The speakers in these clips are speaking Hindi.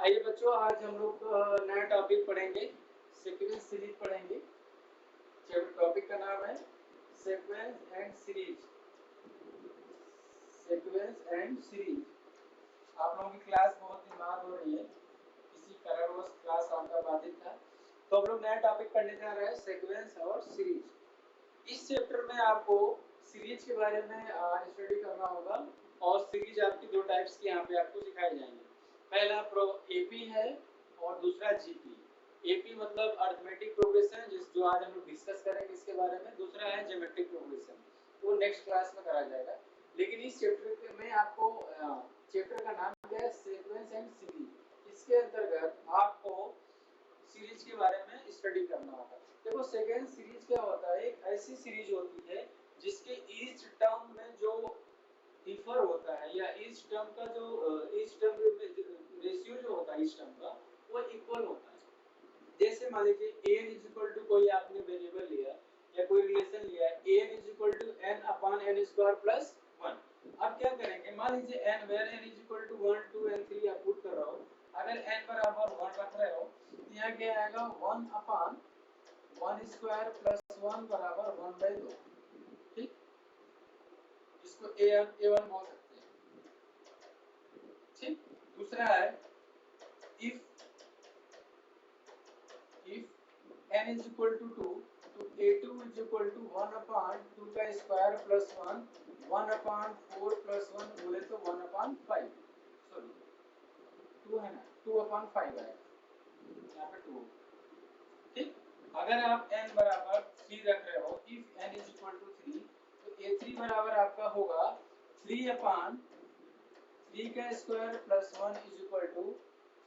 आइए बच्चों, आज हम लोग नया टॉपिक पढ़ेंगे, सीक्वेंस सीरीज पढ़ेंगे। टॉपिक का नाम है sequence and series. Sequence and series. आप लोगों की क्लास बहुत दिमाग हो रही है, किसी कारणवश क्लास आपका बाधित था, तो हम लोग नया टॉपिक पढ़ने जा रहे हैं, सीक्वेंस और सीरीज। इस चैप्टर में आपको सीरीज के बारे में स्टडी करना होगा, और सीरीज आपकी दो टाइप्स की यहाँ पे आपको सिखाई जाएंगे। पहला एपी है और दूसरा जीपी। एपी मतलब अरिथमेटिक प्रोग्रेशन, जो आज हम लोग डिस्कस करेंगे इसके बारे में। दूसरा है ज्योमेट्रिक प्रोग्रेशन, वो नेक्स्ट क्लास में कराया जाएगा। लेकिन इस चैप्टर में आपको चैप्टर का नाम क्या है, सीक्वेंस एंड सीरीज। इसके अंतर्गत आपको सीरीज के बारे में स्टडी करना होगा। देखो, सेकेंड सीरीज क्या होता है, एक ऐसी सीरीज होती है जिसके ईच टर्म में जो डिफर होता है, या ईच टर्म का जो ईच टर्म रेशियो जो होता है ईच टर्म का, वो इक्वल होता है। जैसे मान लीजिए an इज इक्वल टू कोई आपने वेरिएबल लिया या कोई रिलेशन लिया, an is equal to n upon n square plus 1। अब क्या करेंगे, मान लीजिए n where n is equal to 1 2 and 3 आप पुट कर रहा हो। अगर n बराबर 1 रख रहे हो तो यहाँ क्या आएगा, 1 अपॉन 1 स्क्वायर प्लस 1 बराबर 1/2। ठीक, इसको a1 बोल सकते हैं। ठीक, दूसरा है if n is equal to 2, तो a2 is equal to 1 upon 2 का स्क्वायर प्लस 1, 1 upon 4 प्लस 1 बोले तो 1 upon 5, सॉरी 2 है ना, 2 upon 5 है यहाँ पे 2। ठीक, अगर आप n बराबर 3 रख रहे हो, if n is equal to 3, तो a3 बराबर आपका होगा 3 upon 3 का square plus 1 is equal to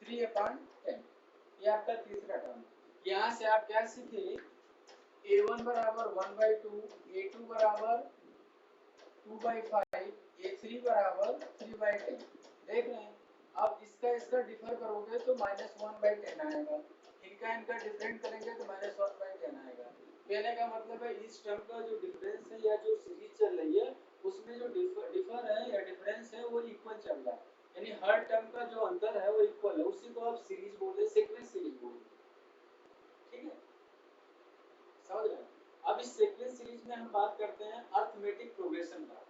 3 upon 10। ये आपका तीसरा टर्म। यहाँ से आप क्या सीखे, a1 बराबर 1/2, a2 बराबर 2/5, a3 बराबर 3/10। देख रहे हैं, अब इसका डिफर करोगे तो -1/10 आएगा, इनका डिफरेंट करेंगे तो -1/10 आएगा। कहने का मतलब है इस टर्म का जो डिफरेंस है या जो सीरीज चल रही है उसमें जो डिफर है या डिफरेंस है वो इक्वल चल रहा है, यानी हर टर्म का जो अंतर है वो इक्वल है। उसी को आप सीरीज बोलते हैं, सीक्वेंस सीरीज बोलते हैं। ठीक है, समझ रहे हैं। अब इस सीक्वेंस सीरीज में हम बात करते हैं अरिथमेटिक प्रोग्रेशन का।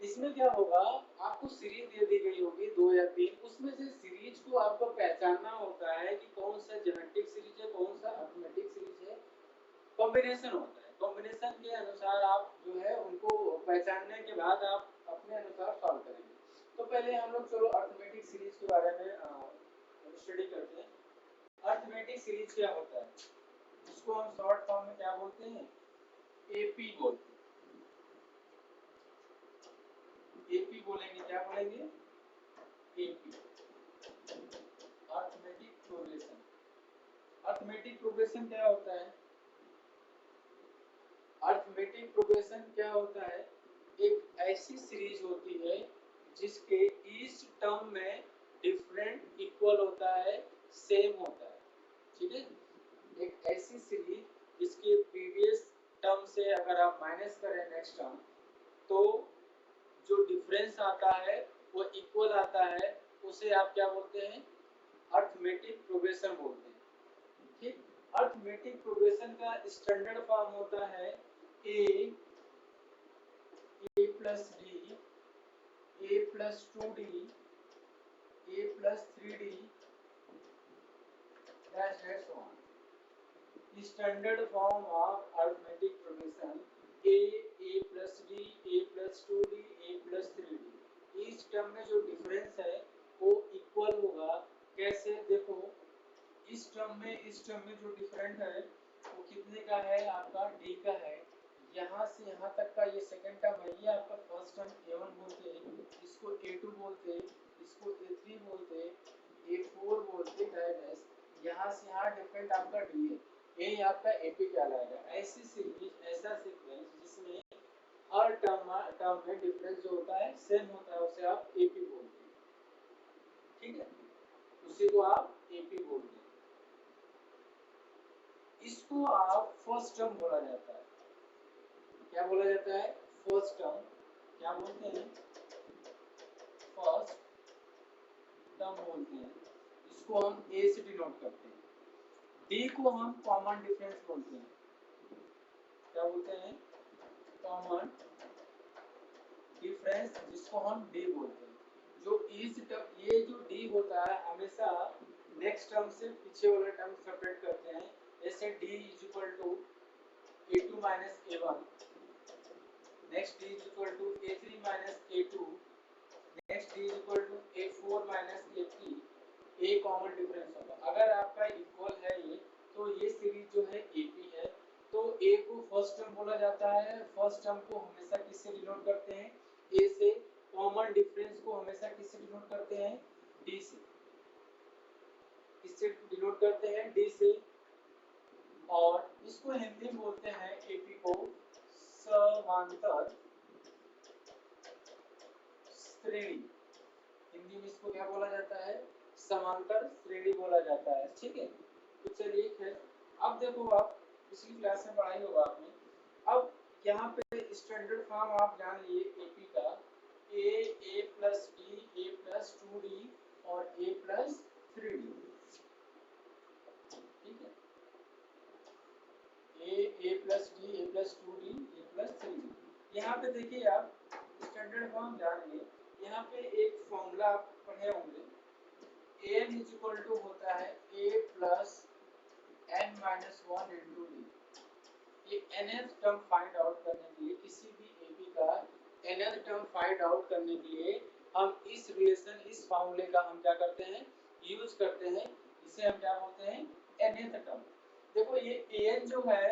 इसमें क्या होगा, आपको सीरीज दे दी गई होगी 2 या 3, उसमें से सीरीज को आपको पहचानना होता है कि कौन सा ज्योमेट्रिक सीरीज है, कौन सा अरिथमेटिक सीरीज है। कॉम्बिनेशन होता है, कॉम्बिनेशन के अनुसार आप जो है उनको पहचानने के बाद आप अपने अनुसार सॉल्व करेंगे। तो पहले हम लोग चलो अरिथमेटिक सीरीज के बारे में स्टडी करते हैं। अरिथमेटिक सीरीज क्या होता है, इसको हम शॉर्ट फॉर्म में क्या बोलते हैं, एपी बोलते हैं। एपी बोलेंगे, क्या बोलेंगे, AP, arithmetic progression. Arithmetic progression क्या होता है, अरिथमेटिक प्रोग्रेशन क्या होता है, एक ऐसी सीरीज होती है जिसके ईच टर्म में डिफरेंट इक्वल होता है, सेम होता है। ठीक है, एक ऐसी सीरीज जिसके प्रीवियस टर्म से अगर आप माइनस करें नेक्स्ट टर्म, तो जो डिफरेंस आता है वो इक्वल आता है, उसे आप क्या बोलते हैं, अरिथमेटिक प्रोग्रेशन बोलते हैं। ठीक, अरिथमेटिक प्रोग्रेशन का स्टैंडर्ड फॉर्म होता है a plus d, a plus 2d, a plus 3d, that's so on. Standard form of arithmetic progression a plus d, a plus 2d, a plus 3d। इस टर्म में जो डिफरेंस है वो इक्वल होगा। कैसे, देखो इस टर्म में जो डिफरेंट है वो कितने का है, आपका d का है। यहाँ से यहाँ तक का ये सेकंड टर्म है, ये आपका फर्स्ट टर्म a1 बोलते हैं, इसको a2 बोलते हैं, इसको a3 बोलते हैं, a4 बोलते हैं। यहाँ से यहाँ डिफरेंट आपका d है, ये आपका एपी कहलाएगा। ऐसी सीरीज, ऐसा सीक्वेंस जिसमें हर टर्म में डिफरेंस जो होता है सेम होता है, उसे आप एपी बोलते हैं। ठीक है, उसी को आप एपी बोलते हैं। इसको आप फर्स्ट टर्म बोला जाता है। क्या बोला जाता है, फर्स्ट टर्म। क्या बोलते हैं, फर्स्ट टर्म टर्म बोलते हैं, इसको हम ए से डिनोट करते हैं। डी को हम कॉमन डिफरेंस बोलते हैं। क्या बोलते हैं? कॉमन डिफरेंस, जिसको हम डी बोलते हैं। जो ये जो डी होता है हमेशा नेक्स्ट टर्म से पीछे वाला टर्म सेपरेट करते हैं। जैसे d is equal to a2 minus a1, next d is equal to a3 minus a2, next d is equal to a4 minus a3। A common difference होगा। अगर आपका इक्वल है ये, तो ये सीरीज जो है एपी है। तो ए को फर्स्ट टर्म बोला जाता है। फर्स्ट टर्म को हमेशा किससे डिनोट करते हैं? ए से। कॉमन डिफरेंस को हमेशा किससे डिनोट करते हैं? डी से। किससे डिनोट करते हैं? डी से। और इसको हिंदी में बोलते हैं एपी को समांतर श्रेणी। हिंदी में इसको क्या बोला जाता है? समांतर श्रेणी बोला जाता है। ठीक है, तो चलिए फिर अब देखो, आप पिछली क्लास में पढ़ाई होगा आपने। अब यहाँ पे स्टैंडर्ड फॉर्म आप जान लिए एपी का, ए प्लस डी, ए प्लस 2डी और ए प्लस 3डी। ठीक है, a plus D, A plus 2डी, ए प्लस 3डी। यहाँ पे देखिए आप स्टैंडर्ड फॉर्म जानिए। यहाँ पे एक फॉर्मूला आप पढ़े होंगे, एन इज इक्वल टू होता है a plus n minus 1 into d. ये nth टर्म फाइंड आउट करने के लिए, किसी भी एपी का nth टर्म फाइंड आउट करने के लिए हम इस रिलेशन, इस फॉर्मूले का हम क्या करते हैं? यूज करते हैं। इसे हम क्या बोलते हैं? nth term. देखो ये an जो है,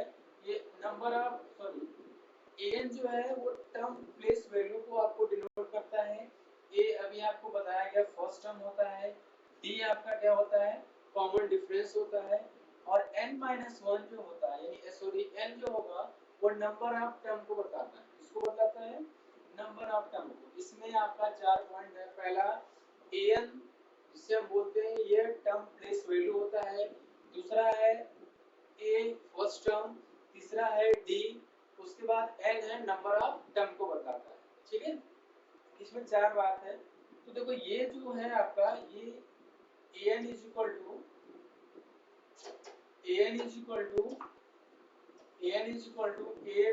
ये नंबर ऑफ an जो है वो टर्म प्लेस वैल्यू को आपको डिनोट करता है। ए अभी आपको बताया गया फर्स्ट टर्म होता है। डी आपका क्या होता है? कॉमन डिफरेंस होता है। और n-1 जो होता है, यानी सॉरी n जो होगा वो नंबर ऑफ टर्म को बताता है। इसको बताता है नंबर ऑफ टर्म को। इसमें आपका 4 पॉइंट है। पहला an, जिसे हम बोलते हैं ये टर्म प्लेस वैल्यू होता है। दूसरा है a फर्स्ट टर्म, तीसरा है d, उसके बाद n है नंबर ऑफ टर्म को बताता है। ठीक है, इसमें 4 बात है। तो देखो ये जो है आपका, ये an is equal to a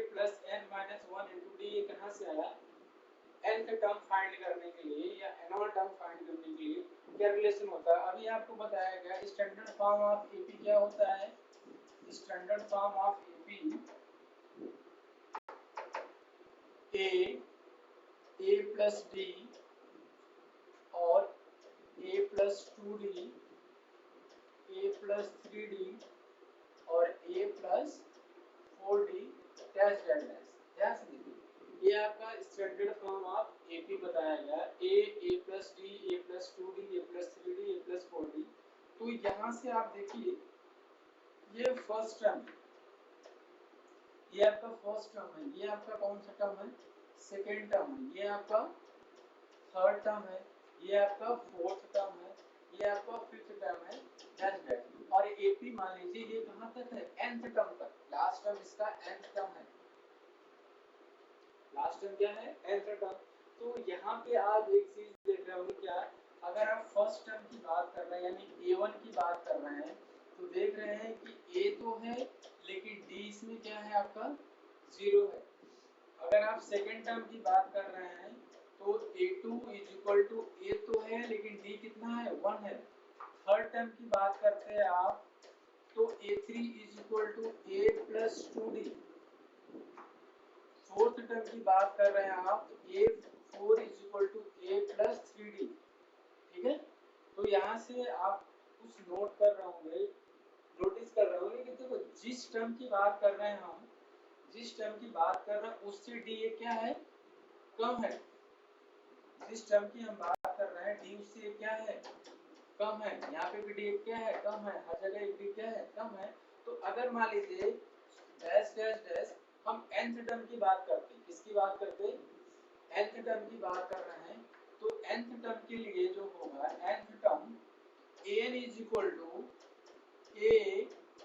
plus n minus 1 into d. ये कहाँ से आया? nth टर्म फाइंड करने के लिए या nth टर्म फाइंड करने के लिए क्या रिलेशन होता है? अभी आपको बताया गया स्टैंडर्ड फॉर्म ऑफ एपी क्या होता है? Standard form of AP A plus D और ए प्लस 2डी, ए प्लस 3डी और ए प्लस 4डी डैश डैश डैश। ध्यान से देखिए, ये आपका स्टैंडर्ड फॉर्म ऑफ एपी बताया गया। ए प्लस डी, ए प्लस 2डी, ए प्लस 3डी, ए प्लस 4डी। तो यहाँ से आप देखिए, ये फर्स्ट टर्म, ये आपका फर्स्ट टर्म है। ये आपका कौन सा टर्म है? सेकेंड टर्म है। ये आपका थर्ड टर्म है। ये आपका फोर्थ टर्म है। ये आपका फिफ्थ टर्म है। Dash dash. और एपी मान लीजिए ये कहाँ तक है? nth टर्म तक। लास्ट टर्म इसका nth टर्म है। लास्ट टर्म क्या है? nth term. तो यहाँ पे आप एक चीज देख रहे होंगे, क्या? अगर आप फर्स्ट टर्म की बात कर रहे हैं, यानी a1 की बात कर रहे हैं, तो देख रहे हैं कि a तो है लेकिन d इसमें क्या है आपका? 0 है। अगर आप सेकेंड टर्म की बात कर रहे हैं तो a2 is equal to a तो है लेकिन d कितना है? 1 है। थर्ड टर्म की बात करते हैं आप तो a3 is equal to a plus 2d। Fourth term की बात कर रहे हैं आप तो a4 is equal to a plus 3d। ठीक है, तो यहाँ से आप कुछ नोट कर रहे होंगे, नोटिस कर रहे होंगे कि देखो जिस टर्म की बात कर रहे हैं हम, जिस टर्म की बात कर रहे हैं उससे डी ये क्या है? कम है। जिस टर्म की हम बात कर रहे हैं डी उससे क्या है? कम है। यहाँ पे भी डी क्या है? कम है। हर जगह डी क्या है? कम है। तो अगर मान लीजिए डैश डैश डैश हम nth टर्म की बात करते हैं, किसकी बात करते हैं? nth टर्म की बात कर रहे हैं। तो nth टर्म के लिए जो होगा nth term an is equal to a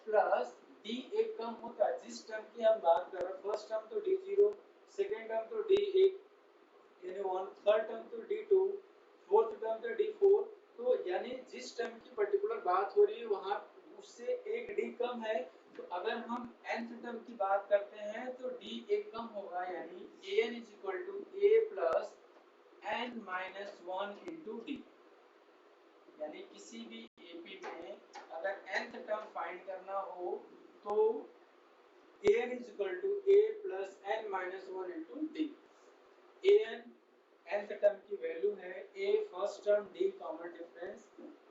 plus d एक कम होता है। जिस टर्म की हम बात कर रहे हैं, फर्स्ट टर्म तो d0, सेकेंड टर्म तो d1, यानी 1, थर्ड टर्म तो d2, फोर्थ टर्म तो d4। तो यानी टर्म की पर्टिकुलर बात हो रही है, वहां उससे एक डी कम है। तो अगर हम nth टर्म की बात करते हैं तो डी एक कम होगा, यानी an is equal to a plus n minus one into d. यानी किसी भी एपी में अगर nth टर्म फाइंड करना हो तो an is equal to a plus n minus one into d. an nth term की वैल्यू है, a first term, d common difference.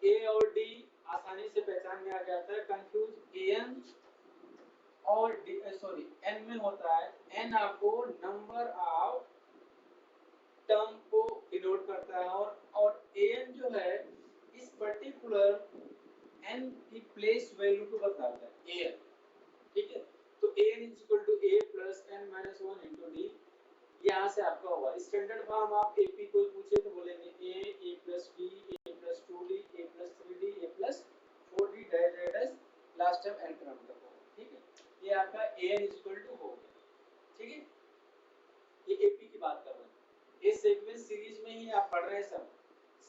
a और d आसानी से पहचान में आ जाता है, कंफ्यूज an और n में होता है। n आपको नंबर ऑफ टर्म को डिनोट करता है और an जो है इस पर्टिकुलर n की प्लेस वैल्यू को बताता है, an। ठीक है, तो an is equal to a plus n minus one into d. यहाँ से आपका होगा स्टैंडर्ड फॉर्म। आप एपी कोई पूछे तो बोलेंगे a plus d, a plus 2d, a plus 3d, a plus 4d dash dash last time n क्रम तक होगा। ठीक है, ये आपका an इज इक्वल टू हो गया। ठीक है, ये एपी की बात कर रहे हैं। ये सीक्वेंस सीरीज में ही आप पढ़ रहे हैं सब।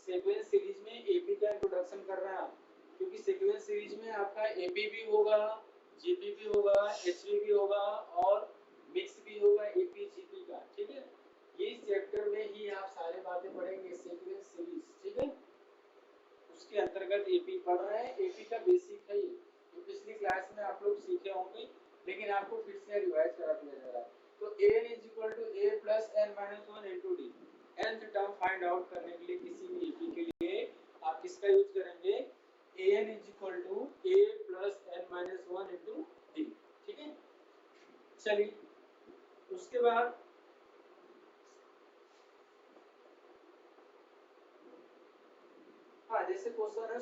सीक्वेंस सीरीज में एपी का इंट्रोडक्शन कर रहे हैं आप, क्योंकि सीक्वेंस सीरीज में आपका एपी भी होगा, जीपी भी होगा, एचवी भी होगा और मिक्स भी होगा एपी जीपी का। ठीक है, ये चैप्टर में ही आप सारे बातें पढ़ेंगे सीक्वेंस सीरीज। ठीक है, उसके अंतर्गत एपी पढ़ रहे हैं। एपी का बेसिक है ये, जो पिछली क्लास में आप लोग सीखे होंगे, लेकिन आपको फिर से रिवाइज करा दिया जा रहा है। तो an is equal to a plus n minus one into d. nth term find out करने के लिए किसी भी एपी के लिए आप किसका यूज करेंगे, an is equal to a plus n minus one into d. ठीक है, चलिए उसके बाद हाँ, जैसे क्वेश्चन है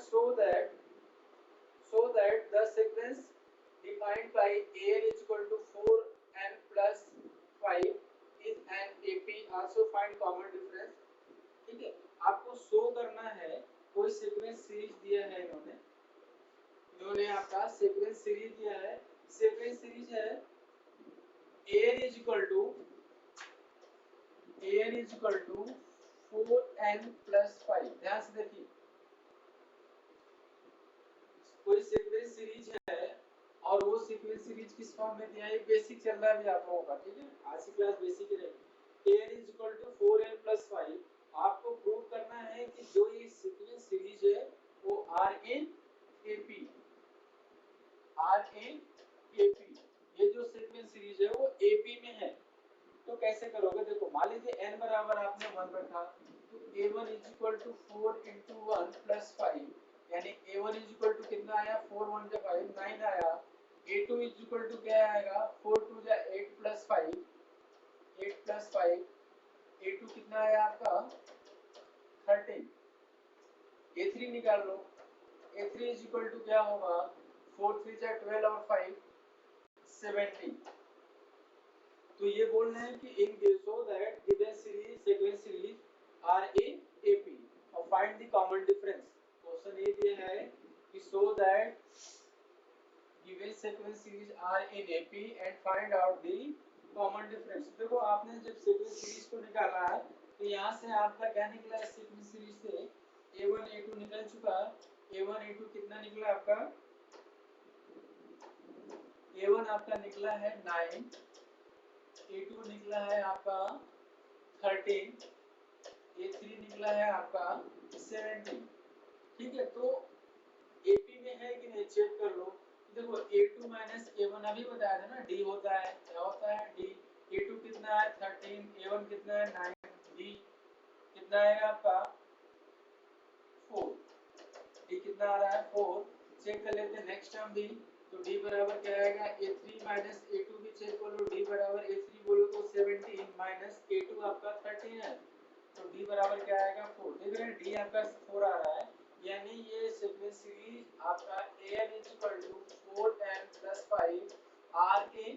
so that the sequence defined by an is equal to 4n plus 5 is an AP, also find common difference। ठीक है, आपको शो करना है, कोई सीक्वेंस सीरीज दिया है इन्होंने आपका सीक्वेंस सीरीज दिया है। सीक्वेंस सीरीज है an is equal to 4n plus 5। ध्यान से देखिए, कोई सीक्वेंस सीरीज है और वो सीक्वेंस सीरीज किस फॉर्म में दिया है, बेसिक चल रहा है अभी आप लोगों का। ठीक है, आज की क्लास बेसिक ही रहेगी। an is equal to 4n plus 5। आपको प्रूव करना है कि जो ये सीक्वेंस सीरीज है वो आर इन एपी, ये जो सीक्वेंस सीरीज है वो एपी में है। तो कैसे करोगे, देखो मान लीजिए n बराबर आपने 1 रखा, तो a1 is equal to 4 into 1 plus 5, यानी a1 इज इक्वल टू कितना आया, 4 1 जा 5 9 आया। a2 इज इक्वल टू क्या आएगा, 4 2 जा 8 प्लस 5 8 प्लस 5, a2 कितना आया आपका 13। a3 निकाल लो, a3 इज इक्वल टू क्या होगा, 4 3 जा 12 और 5 17। तो ये बोल रहे हैं कि इन केसो that given series sequence series are in AP और find the common difference. Question ये दिया है कि so that given sequence series are in AP and find out the common difference. देखो आपने जब सीक्वेंस सीरीज को निकाला है तो यहाँ से आपका क्या निकला है, सीक्वेंस सीरीज से a1 a2 निकल चुका। a1 a2 कितना निकला आपका, a1 आपका निकला है 9, a2 निकला है आपका 13, a3 निकला है आपका 17। ठीक है, तो AP में है कि नहीं चेक कर लो। देखो a2 माइनस a1 अभी बताया था ना, d होता है, क्या होता है d। a2 कितना है 13, a1 कितना है 9, d कितना आएगा आपका 4, d कितना आ रहा है 4। चेक कर लेते हैं नेक्स्ट टर्म d, तो d बराबर क्या आएगा, a3 माइनस a2 भी चेक कर लो, d बराबर a3 बोलो तो 17 माइनस a2 आपका 13 है, तो d बराबर क्या आएगा 4। देख रहे हैं d आपका 4 आ रहा है, यानी ये सीक्वेंस सीरीज आपका an is equal to 4n plus 5 r in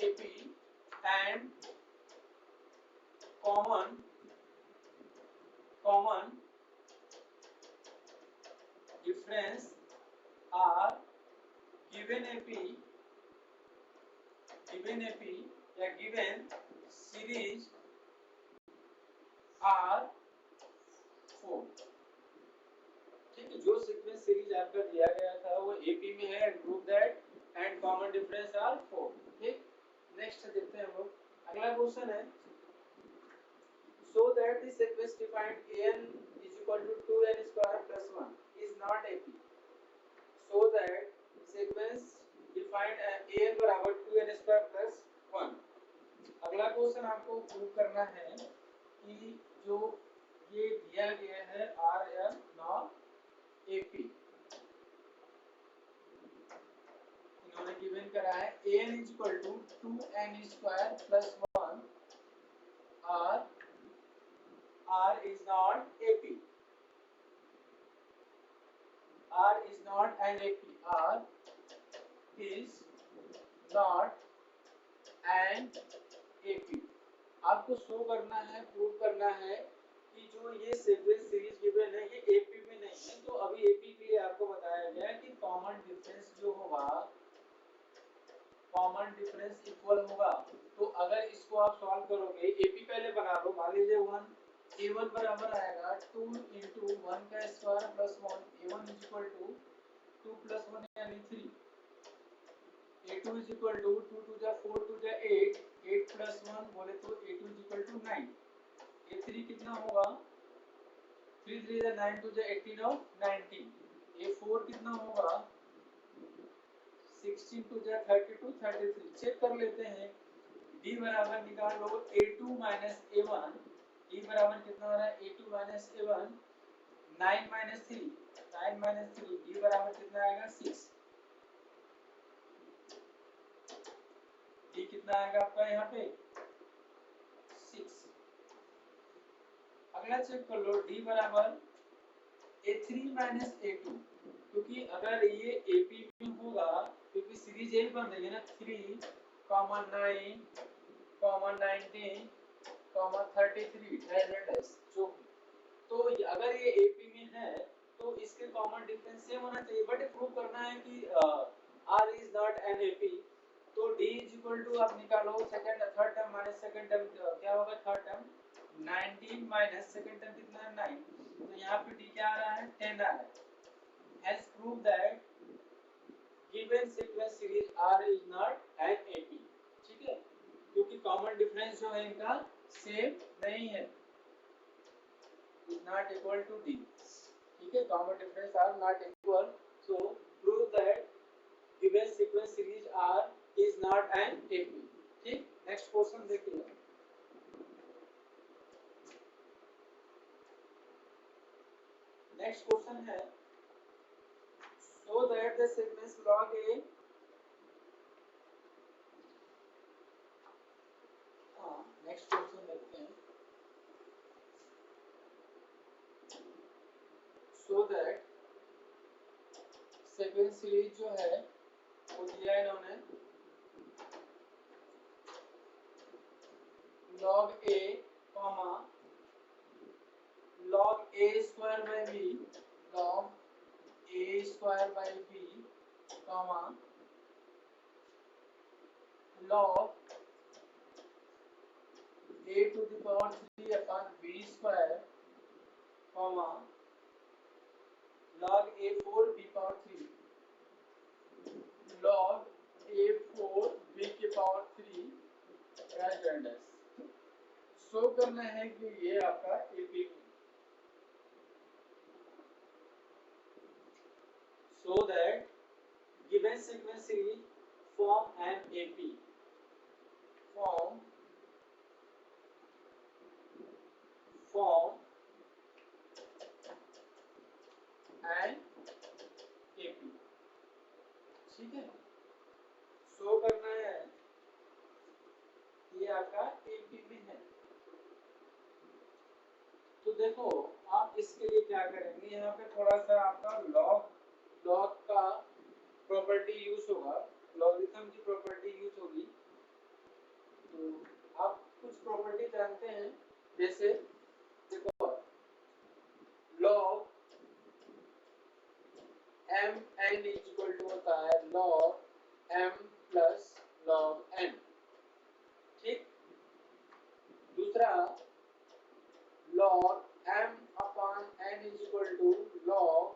ap and common difference are given AP या गिवन सीरीज आर 4। जो सीक्वेंस सीरीज आपका दिया गया था वो एपी में है, prove that, and common difference are 4। ठीक, नेक्स्ट देखते हैं हम लोग। अगला क्वेश्चन है, so that the sequence defined an is equal to 2n square plus 1 is not AP, so that sequence defined an बराबर 2n square plus 1। अगला क्वेश्चन आपको प्रूव करना है कि जो ये दिया गया है आर एल नॉट एपी, इन्होंने गिवन करा है an is equal to 2n square plus 1 or r is not AP, r is not an AP, r is not an AP। आपको शो करना है, प्रूव करना है कि जो ये सीक्वेंस सीरीज गिवन है ये एपी में नहीं है। तो अभी एपी के लिए आपको बताया गया कि कॉमन डिफरेंस जो होगा, कॉमन डिफरेंस इक्वल होगा। तो अगर इसको आप सॉल्व करोगे, एपी पहले बना लो, मान लीजिए 1 a1 बराबर आएगा 2 into 1 का square plus 1, a1 is equal to 2 plus 1 यानी 3, a2 is equal to 2 2 जा 4 2 जा 8, 8 plus 1 बोले तो a2 is equal to 9, a3 कितना होगा 3 3 जा 9 2 जा 18 और 19, a4 कितना होगा 16 2 जा 32 33। चेक कर लेते हैं, d बराबर निकाल लो a2 minus a1, d बराबर कितना हो रहा है a2 minus a1, 9 minus 3, 9 minus 3, d बराबर कितना आएगा 6, d कितना आएगा आपका यहाँ पे 6। अगला चेक कर लो, d बराबर a3 minus a2, क्योंकि अगर ये AP में होगा, क्योंकि सीरीज यही बन रही है ना 3, 9, 19, 33 डैश जो, तो अगर ये AP में है तो इसके कॉमन डिफरेंस सेम होना चाहिए। बट प्रूव करना है कि R is not an AP, तो D इज इक्वल टू आप निकालो second third term minus second term, क्या होगा third term 19 minus second term कितना है 9, तो यहाँ पे D क्या आ रहा है 10 आ रहा है। Hence prove that given sequence series R is not an AP। ठीक है, क्योंकि कॉमन डिफरेंस जो है इनका सेम नहीं है, is not equal to D। ठीक है, common difference are not equal, so prove that given sequence series R is not an AP। ठीक, नेक्स्ट क्वेश्चन देखिए। नेक्स्ट क्वेश्चन है, so that the sequence log A, next question देखते हैं, so that sequence सीरीज जो है वो दिया है इन्होंने log A comma log A square by B, log A square by B comma log A to the power 3 upon B square comma log A4 B power 3, log A4 B के पावर 3 डैश। शो करना है कि ये आपका AP, so that given sequence series form an AP, form an AP। ठीक है, शो करना है ये आपका AP में है। तो देखो आप इसके लिए क्या करेंगे, यहाँ पे थोड़ा सा आपका लॉग का प्रॉपर्टी यूज होगा, लॉगरिथम की प्रॉपर्टी यूज होगी। तो आप कुछ प्रॉपर्टी जानते हैं, जैसे देखो log m n is equal to होता है log m plus log n। ठीक, दूसरा log m upon n is equal to log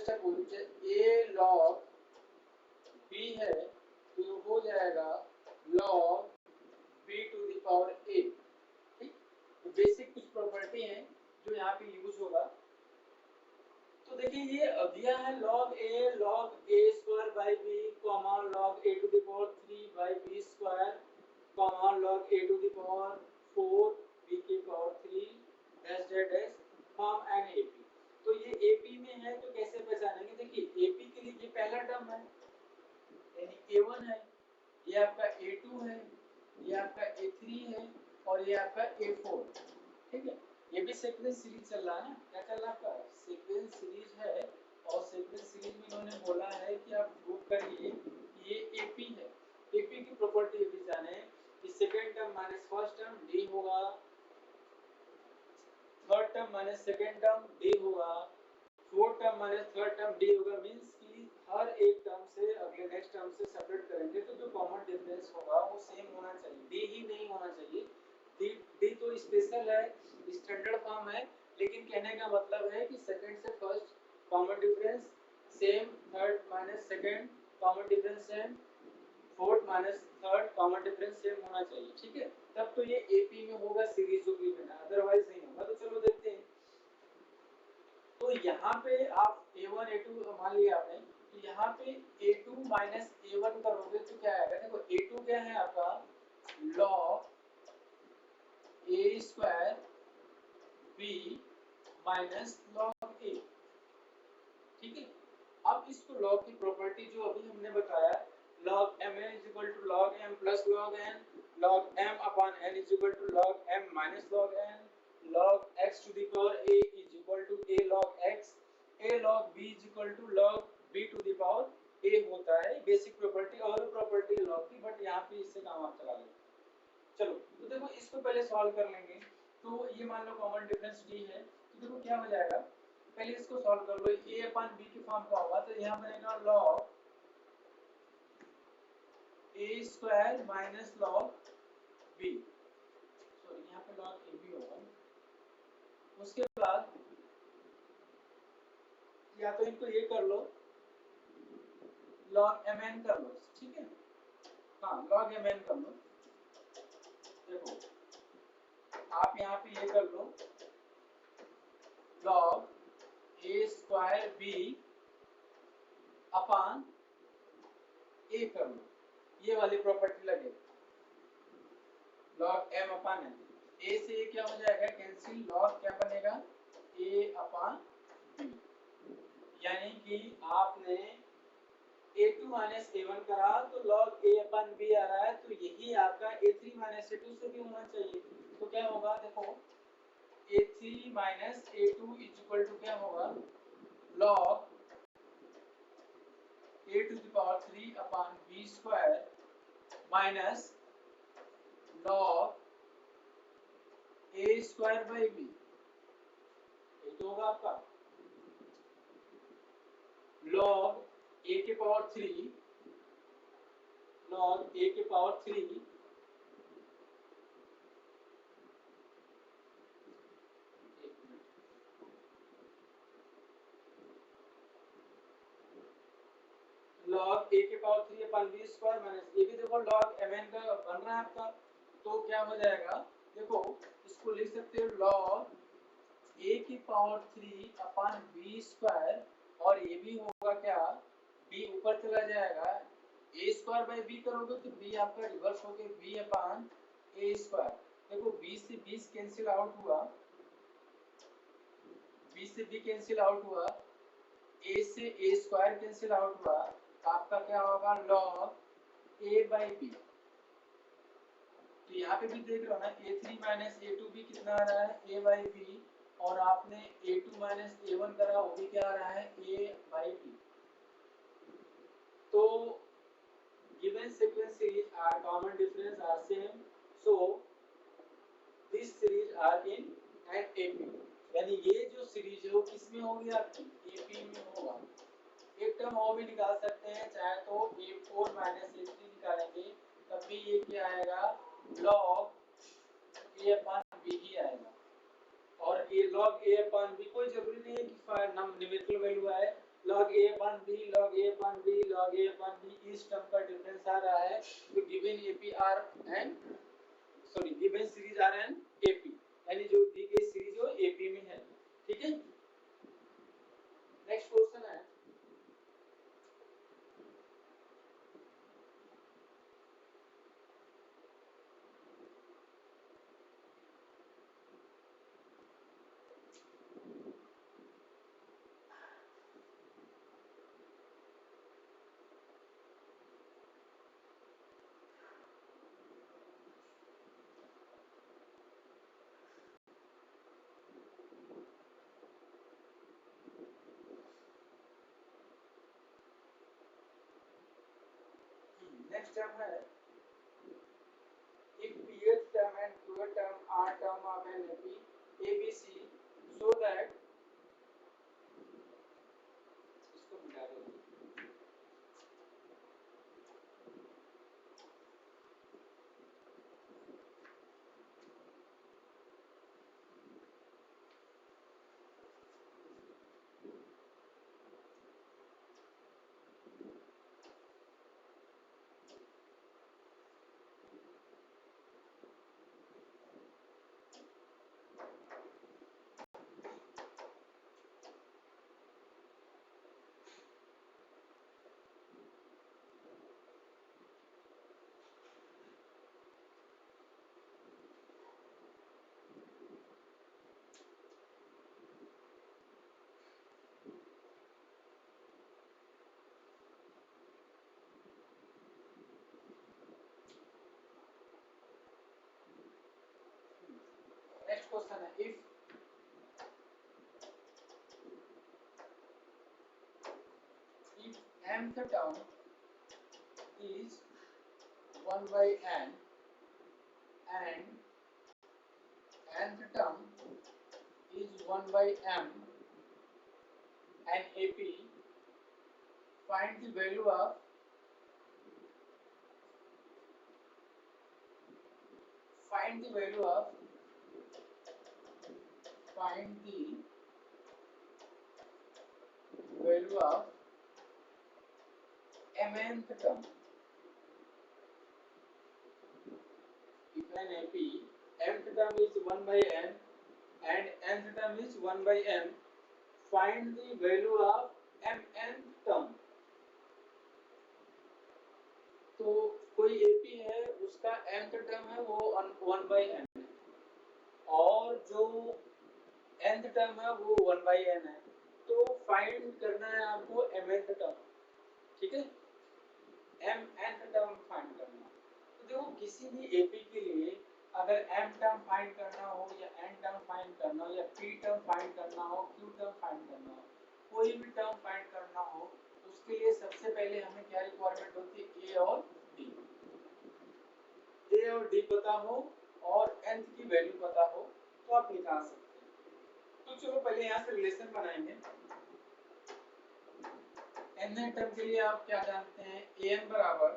step a log b है तो हो जाएगा log b to the power a. ठीक, तो बेसिक कुछ प्रॉपर्टी है जो यहाँ पे यूज होगा। तो देखिए ये दिया है log a square by b comma log a to the power 3 by बी square comma log a to the power 4 b की power 3 dash dash dash from an AP. तो ये एपी में है तो कैसे पहचानेंगे? देखिए एपी के लिए ये पहला टर्म है यानी a1 है, ये आपका a2 है, ये आपका a3 है और ये आपका a4। ठीक है, ये भी सीक्वेंस सीरीज चल रहा है ना, क्या चल रहा है आपका सीक्वेंस सीरीज है। और सीक्वेंस सीरीज में इन्होंने बोला है कि आप प्रूव करिए कि ये एपी है। एपी की प्रॉपर्टी भी जाने कि second term minus first term d होगा, third term minus second term d होगा, fourth term minus third term d होगा। मींस कि हर एक टर्म से अगले नेक्स्ट टर्म से सेपरेट करेंगे तो जो कॉमन डिफरेंस होगा वो सेम होना चाहिए, डी ही नहीं होना चाहिए। डी तो स्पेशल है, स्टैंडर्ड फॉर्म है, लेकिन कहने का मतलब है कि सेकंड से first common difference same, third minus second common difference same, fourth minus third common difference same होना चाहिए। ठीक है, तब तो ये एपी में होगा सीरीज होगी बिना, अदरवाइज नहीं होगा। तो चलो देखते हैं। तो यहाँ पे आप a1 a2 मान लिया आपने, तो यहाँ पे a2 माइनस a1 करोगे तो क्या आएगा? देखो a2 क्या है आपका log a square b minus log a। ठीक है, अब इसको log की प्रॉपर्टी जो अभी हमने बताया log mn is equal to log m plus log n, log m upon n is equal to log m minus log n, log x to the power a is equal to a log x, a log b is equal to log b to the power a होता है। बेसिक प्रॉपर्टी और प्रॉपर्टी log की, बट यहाँ पे इससे काम आप चला लेंगे। चलो तो देखो इसको पहले सॉल्व कर लेंगे। तो ये मान लो कॉमन डिफरेंस d है, तो देखो क्या हो जाएगा, पहले इसको सॉल्व कर लो। a अपन b की फॉर्म का होगा तो यहाँ बनेगा log a square minus log b, sorry यहाँ पे log a b होगा। उसके बाद या तो इनको ये कर लो log mn कर लो। ठीक है, हाँ log mn कर लो। देखो आप यहाँ पे ये कर लो log a square b upon a कर लो, ये वाली प्रॉपर्टी लगे log m upon n। a से ये क्या हो जाएगा कैंसिल, log क्या बनेगा a अपान b, यानी कि आपने a2 माइनस a1 करा तो log a अपान b आ रहा है, तो यही आपका a3 माइनस a2 से भी होना चाहिए। तो क्या होगा देखो a3 minus a2 is equal to क्या होगा log a to the power 3 upon b square minus log a square by b। ये तो होगा आपका log a के पावर 3 log a के पावर 3 log a के power 3 upon b square minus ये भी देखो log mn का बन रहा है आपका। तो क्या हो जाएगा देखो इसको लिख सकते हो log a की पावर 3 अपन b स्क्वायर, और ये भी होगा क्या b ऊपर चला जाएगा, a स्क्वायर बाई b करोगे तो b आपका रिवर्स होके b अपन a स्क्वायर। देखो 20 से 20 कैंसिल आउट हुआ, 20 से b कैंसिल आउट हुआ, a से a स्क्वायर कैंसिल आउट हुआ, आपका क्या होगा log a बाई b। तो यहाँ पे भी देख रहे हो ना a3 माइनस a2 भी कितना आ रहा है a बाई b, और आपने a2 माइनस a1 करा वो भी क्या आ रहा है a बाई b। तो given sequence series are common difference are same, so this series are in an AP। यानी ये जो सीरीज है वो किस में होगी आपकी AP में होगा। एक टर्म और भी निकाल सकते हैं, चाहे तो a4 माइनस a3 निकालेंगे तब भी ये क्या आएगा log a अपान b ही आएगा। और ये log a अपान b कोई जरूरी नहीं है कि न्यूमेरिकल वैल्यू आए, log a upon b log a upon b log a upon b इस टर्म का डिफरेंस आ रहा है तो given AP are and sorry given series are and AP यानी जो दी गई सीरीज वो एपी में है। ठीक है, नेक्स्ट क्वेश्चन है नेक्स्ट टर्म है if pth term and qth term are term of an AP ABC so that इसको मिटा दो। नेक्स्ट क्वेश्चन है if mth term is 1 by n and nth term is 1 by m and AP find the value of find the value of find the value of mnth term if an AP mth term is 1 by n and nth term is 1 by m find the value of mnth term। तो कोई AP है उसका nth टर्म है वो 1 by n है और जो nth टर्म है वो 1 by n है तो फाइंड करना है आपको mnth टर्म। ठीक है, mnth टर्म फाइंड करना है। तो देखो किसी भी AP के लिए अगर m टर्म फाइंड करना हो या n टर्म फाइंड करना हो या p टर्म फाइंड करना हो q टर्म फाइंड करना हो कोई भी टर्म फाइंड करना हो उसके लिए सबसे पहले हमें क्या रिक्वायरमेंट होती है a और d पता हो और nth की वैल्यू पता हो तो आप निकाल सकते हैं। तो चलो पहले यहाँ से रिलेशन बनाएंगे। n टर्म के लिए आप क्या जानते हैं an बराबर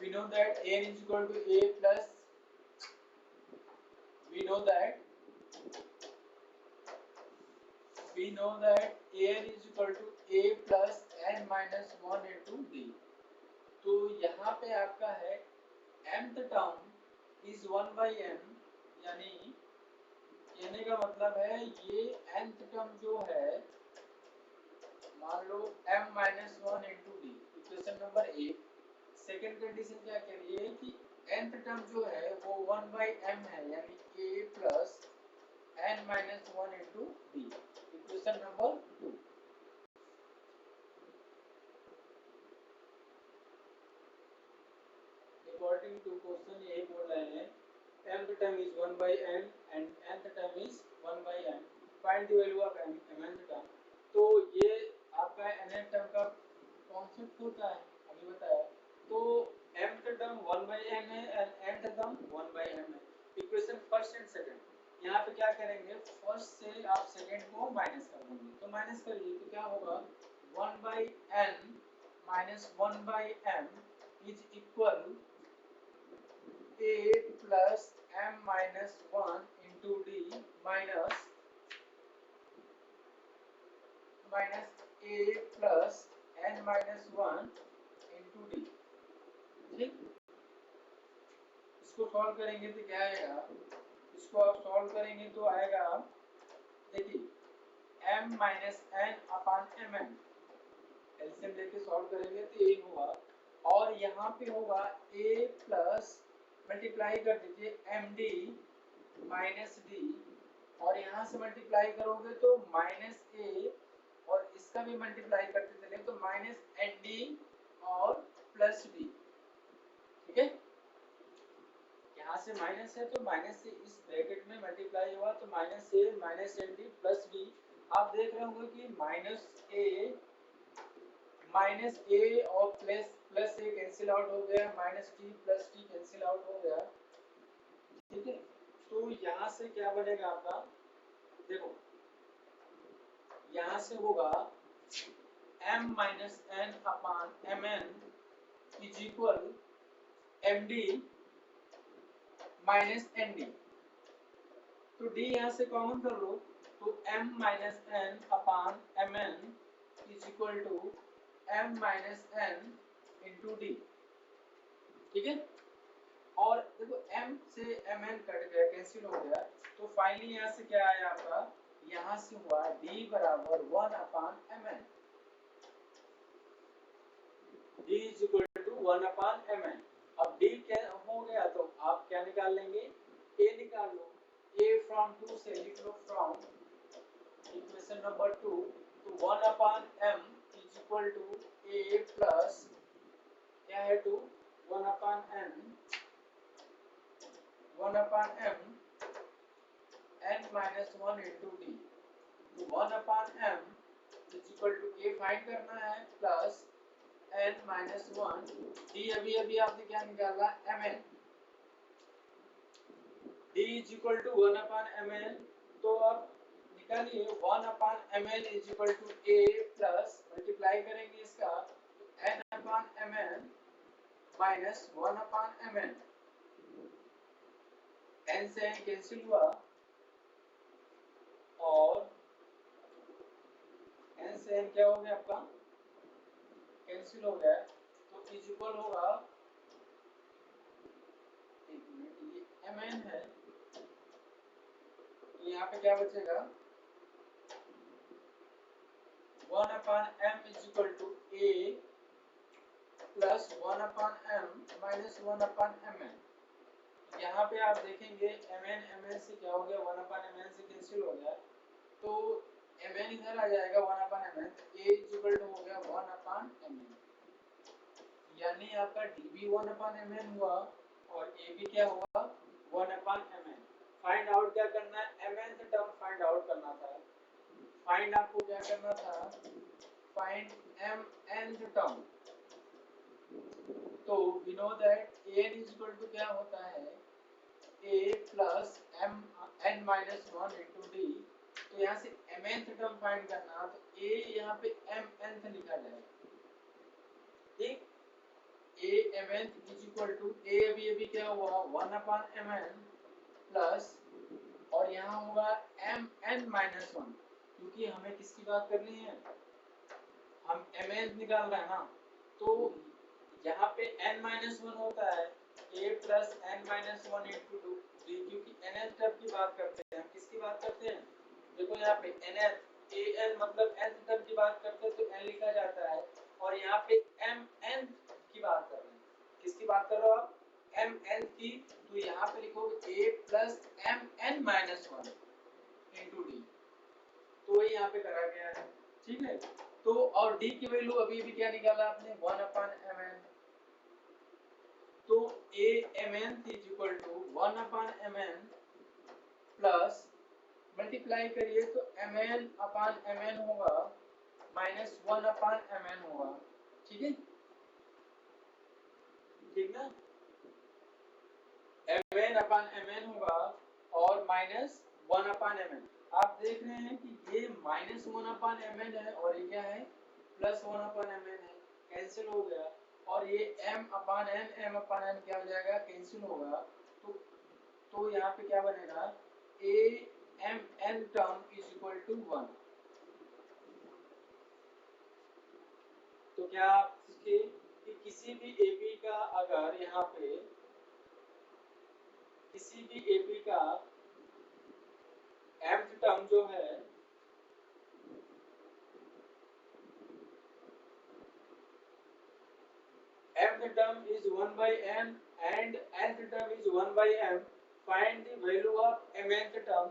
we know that an is equal to a plus we know that an is equal to a plus n minus 1 into d। तो यहाँ पे आपका है mth term is 1 by m यानी कहने का मतलब है ये nth टर्म जो है मान लो m minus 1 into d equation number 1। Second condition क्या कह रही है कि nth टर्म जो है वो 1 by m है यानी a plus n minus 1 into d equation number 2। According to question यही बोल रहे हैं mth term is 1 by n and nth term is 1 by m find the value of mth term। तो ये आपका nth टर्म का कॉन्सेप्ट होता है अभी बताया। तो mth टर्म 1 by n है and nth term 1 by m है। इक्वेशन फर्स्ट एंड सेकंड यहाँ पे क्या करेंगे फर्स्ट से आप सेकंड को माइनस कर देंगे तो माइनस करिए तो क्या होगा 1 by n minus 1 by m is equal a plus m minus 1 into d minus a plus n minus one into d. ठीक, इसको सॉल्व करेंगे तो क्या आएगा, इसको आप सॉल्व करेंगे तो आएगा, देखिए m minus n upon m N, LCM लेके सॉल्व करेंगे तो यही होगा। और यहाँ पे होगा a प्लस मल्टीप्लाई कर दीजिए एम डी माइनस डी, और यहाँ से मल्टीप्लाई करोगे तो माइनस ए, और इसका भी मल्टीप्लाई करते चले तो माइनस एन डी और प्लस डी। ठीक है, यहाँ से माइनस है तो माइनस से इस ब्रैकेट में मल्टीप्लाई हुआ तो minus a minus n d plus d. आप देख रहे होंगे कि माइनस ए और प्लस ए कैंसिल आउट हो गया, minus D plus D cancel out हो गया। ठीक है, तो यहाँ से क्या बनेगा आपका, देखो यहाँ से होगा m minus n upon m n is equal m d minus n d. तो d यहाँ से कॉमन कर लो तो m minus n upon m n is equal to m minus n into d. ठीक है, और देखो m से mn कट गया, कैंसिल हो गया, तो फाइनली यहाँ से क्या आया आपका, यहाँ से हुआ d बराबर 1 upon mn, d is equal to 1 upon mn। अब d क्या हो गया तो आप क्या निकाल लेंगे, a निकाल लो, a फ्रॉम 2 से लिख लो फ्रॉम इक्वेशन नंबर 2, तो 1 upon m is equal to a plus क्या है 2 1 अपान n 1 upon m n minus 1 into d। तो 1 upon m is equal to a find करना है प्लस n minus 1 d, अभी आपने क्या निकाला mn, d is equal to 1 upon mn, तो अब निकालिए 1 upon mn is equal to a plus multiply करेंगे इसका तो n upon mn minus 1 upon mn, n से n कैंसिल हुआ और n से n क्या हो गया आपका, कैंसिल हो गया, तो इज इक्वल होगा, एक मिनट, ये mn है तो यहाँ पे क्या बचेगा 1 upon m is equal to a plus 1 upon m minus 1 upon mn। यहाँ पे आप देखेंगे mn से क्या हो गया, 1 upon mn से कैंसिल हो गया, तो mn इधर आ जाएगा 1 upon mn, a is equal to हो गया 1 upon mn, यानी आपका d भी 1 upon mn हुआ और a भी क्या हुआ 1 upon mn। फाइंड आउट क्या करना है, mn से टर्म फाइंड आउट करना था, फाइंड आपको क्या करना था, फाइंड mn टर्म, तो we know that an is equal to क्या होता है a plus m n minus 1 into डी। तो यहाँ से mnth टर्म फाइंड करना, तो a यहाँ पे mnth लिखा जाएगा। ठीक, a mnth is equal to a अभी क्या हुआ 1 अपॉन mn प्लस, और यहाँ होगा mn माइनस 1, क्योंकि हमें किसकी बात करनी है, हम mn निकाल रहे हैं ना, तो यहाँ पे n माइनस 1 होता है a plus n minus 1 into D, क्योंकि nth टर्म की बात करते हैं, हम किसकी बात करते हैं, देखो यहाँ पे nth an मतलब nth टर्म की बात करते हैं तो n लिखा जाता है, और यहाँ पे mn की बात कर रहे हैं, किसकी बात कर रहे हो आप, mn की, तो यहाँ पे लिखोगे a plus mn minus 1 into डी, तो वही यहाँ पे करा गया है। ठीक है, तो और d की वैल्यू अभी क्या निकाला आपने 1 अपॉन mn, तो a mn is equal to 1 upon mn plus multiply करिए तो mn अपॉन mn होगा माइनस 1 अपॉन mn होगा। ठीक है, ठीक ना, mn अपॉन mn होगा और माइनस 1 अपॉन mn। आप देख रहे हैं कि ये माइनस 1 अपॉन mn है और ये क्या है प्लस 1 अपॉन mn है, कैंसिल हो गया, और ये m अपॉन n क्या हो जाएगा, कैंसिल होगा, तो यहाँ पे क्या बनेगा a m n term is equal to 1। तो क्या आप इसके कि किसी भी एपी का अगर यहाँ पे किसी भी एपी का mth टर्म जो है mth term is 1 by n and nth term is 1 by m, find the value of mth term।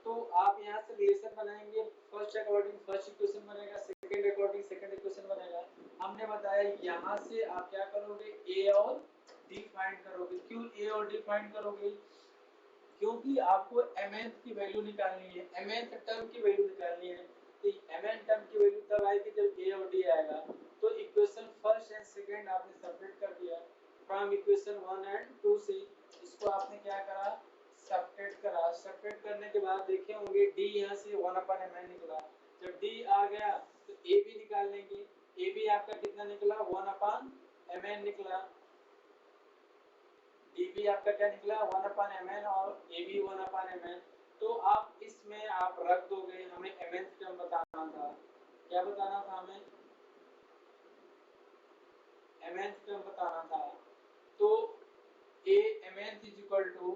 तो आप यहाँ से रिलेशन बनाएंगे, फर्स्ट अकॉर्डिंग फर्स्ट इक्वेशन बनेगा, सेकंड अकॉर्डिंग सेकंड इक्वेशन बनेगा। हमने बताया यहाँ से आप क्या करोगे, a और d फाइंड करोगे। क्यों a और d फाइंड करोगे? क्योंकि आपको mth की वैल्यू निकालनी है, mth टर्म की वैल्यू निकालनी है। तो mn टर्म की वैल्यू तब आएगी जब a और d आएगा। तो इक्वेशन फर्स्ट एंड सेकंड आपने सब्ट्रैक्ट कर दिया फ्रॉम इक्वेशन 1 एंड 2 से। इसको आपने क्या करा, सब्ट्रैक्ट करा। सब्ट्रैक्ट करने के बाद देखे होंगे d यहाँ से 1/mn निकला। जब d आ गया तो a भी निकाल लेंगे। a भी आपका कितना निकला, 1/mn निकला। d भी आपका क्या निकला, 1/mn और a भी 1/mn। तो आप इसमें आप रख दोगे। हमें mth टर्म बताना था। क्या बताना था हमें, mth टर्म बताना था। तो a mth is equal to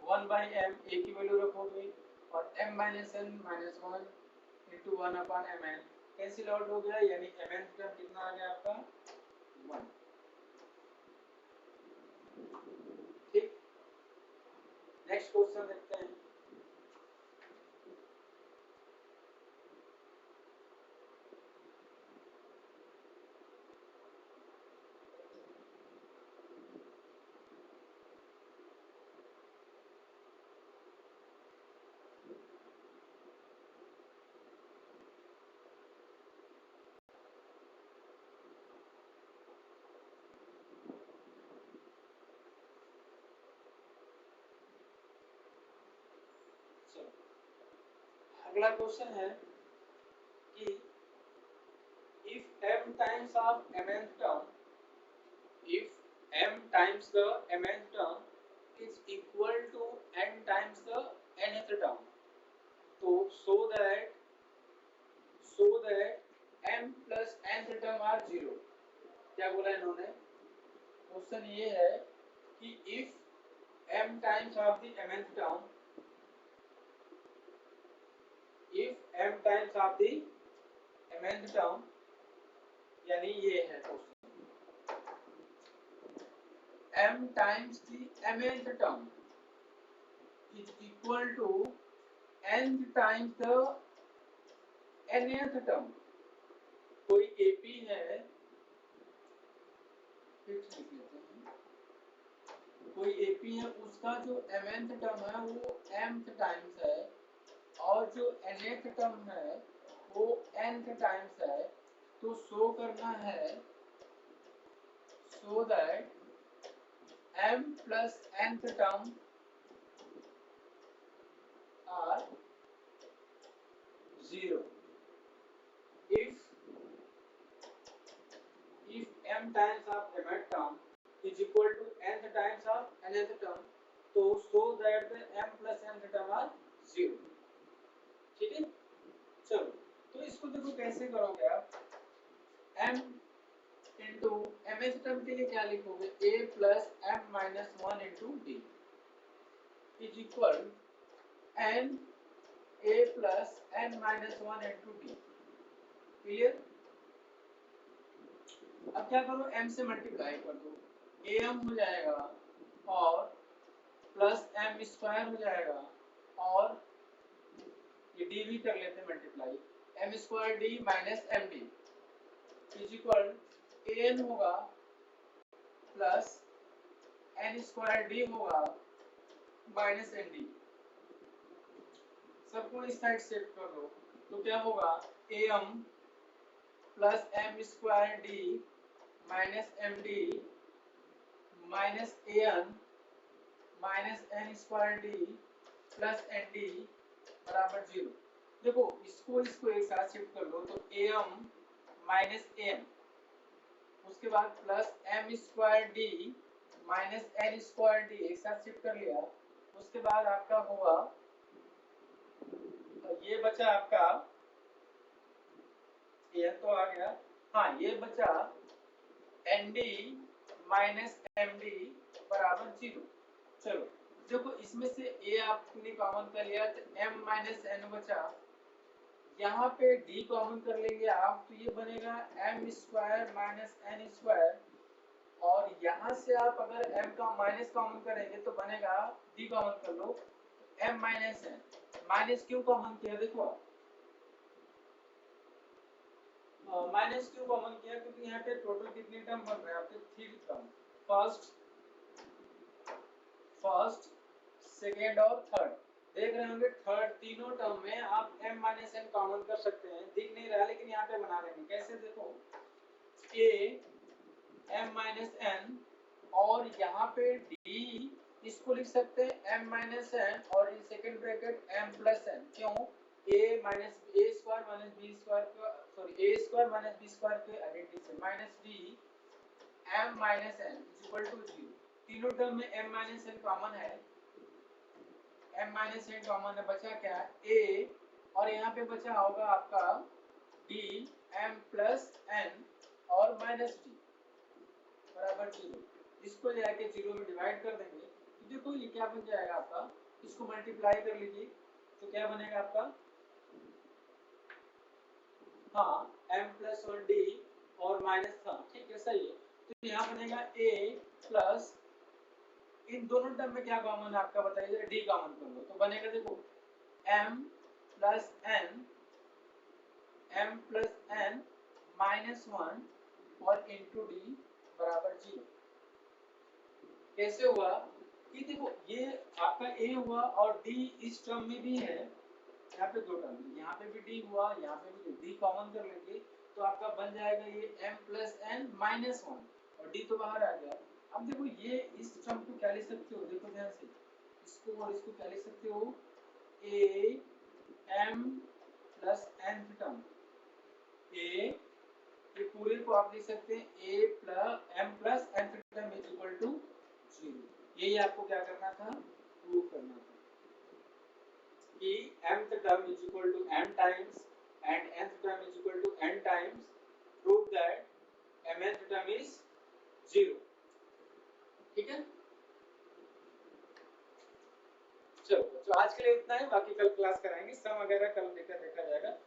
1/m, a की वैल्यू रखोगे और m minus n minus 1 into 1/mn cancel out हो गया, यानी mth टर्म कितना आ गया आपका, 1। ठीक, नेक्स्ट क्वेश्चन देखते हैं। अगला क्वेश्चन है कि if m times of mth term, if m times the mth term is equal to n times the nth term, तो so that m plus nth term are 0। क्या बोला इन्होंने, क्वेश्चन ये है कि if m times of the mth term, if m times of the mth term, यानी ये है question, m times the mth term is equal to nth times the nth term। कोई AP है, फिक्स लिख लेते हैं, कोई AP है, उसका जो mth टर्म है वो mth टाइम्स है और जो nth टर्म है वो nth टाइम्स है। तो शो करना है so that m plus nth term are 0 if m times of mth term is equal to nth times of nth term, तो so that the m plus nth term are 0। ठीक है, चलो तो इसको देखो कैसे करोगे आप, m इंटू mth टर्म के लिए क्या लिखोगे, a plus m minus 1 into d is equal n a plus n minus 1 into d। Clear, अब क्या करो, m से मल्टीप्लाई कर दो, am हो जाएगा और प्लस m स्क्वायर हो जाएगा और ये d भी कर लेते हैं multiply, m square d minus md is equal an होगा प्लस n स्क्वायर d होगा माइनस nd। सबको इस साइड शिफ्ट कर दो तो क्या होगा, am plus m square d minus md minus an minus n square d plus nd बराबर 0। देखो इसको एक साथ शिफ्ट कर लो तो am माइनस n, उसके बाद plus m square d minus n square d एक साथ शिफ्ट कर लिया। उसके बाद आपका होगा ये बचा आपका, ये तो आ गया। हाँ, ये बचा N D minus M D बराबर 0। चलो देखो, इसमें से ए आपने कॉमन कर लिया तो m माइनस एन बचा, यहाँ पे d कॉमन कर लेंगे आप तो ये बनेगा m square minus N square, और यहाँ से आप अगर m का माइनस कॉमन करेंगे तो बनेगा d कॉमन कर लो m माइनस एन। माइनस क्यों कॉमन किया, देखो माइनस क्यों कॉमन किया, क्योंकि यहाँ पे टोटल कितने टर्म बन रहे हैं आपके, 3 टर्म, फर्स्ट सेकेंड और थर्ड। देख रहे होंगे थर्ड तीनों टर्म में आप m माइनस एन कॉमन कर सकते हैं, दिख नहीं रहा लेकिन यहाँ पे बना लेंगे। कैसे, देखो a m माइनस एन, और यहाँ पे d इसको लिख सकते हैं m माइनस एन और इन second bracket m plus n. क्यों, a minus a square minus b square का, sorry a square minus b square के आइडेंटिटी से, minus d m minus n equal to 0। तीनों टर्म में m माइनस n कॉमन है, m माइनस n कॉमन है, बचा क्या a, और यहाँ पे बचा होगा आपका d m प्लस n और माइनस d बराबर 0। इसको जाके 0 में डिवाइड कर देंगे तो देखो ये क्या बन जाएगा आपका, इसको मल्टीप्लाई कर लीजिए तो क्या बनेगा आपका, हाँ m प्लस 1d और माइनस, हाँ ठीक है सही है। तो यहाँ बनेगा a प्लस, इन दोनों टर्म में क्या कॉमन है आपका बताइए, d कॉमन कर लो तो बनेगा देखो m प्लस n माइनस 1 और इंटू डी बराबर 0। कैसे हुआ कि देखो ये आपका a हुआ और d इस टर्म में भी है, यहाँ पे दो टर्म है, यहाँ पे भी d हुआ, यहाँ पे भी d कॉमन कर लेंगे तो आपका बन जाएगा ये m प्लस n माइनस 1 और d तो बाहर आ गया। अब देखो ये इस टर्म को क्या लिख सकते हो, देखो ध्यान से, इसको और इसको क्या लिख सकते हो, a m plus n term, a ये पूरे को आप लिख सकते हैं a plus m plus n term is equal to 0। यही आपको क्या करना था, प्रूव करना था कि mth term is equal to m times and nth term is equal to n times, prove that mth term is 0। ठीक है, चलो तो आज के लिए इतना है, बाकी कल क्लास कराएंगे, सम वगैरह कल देखा जाएगा।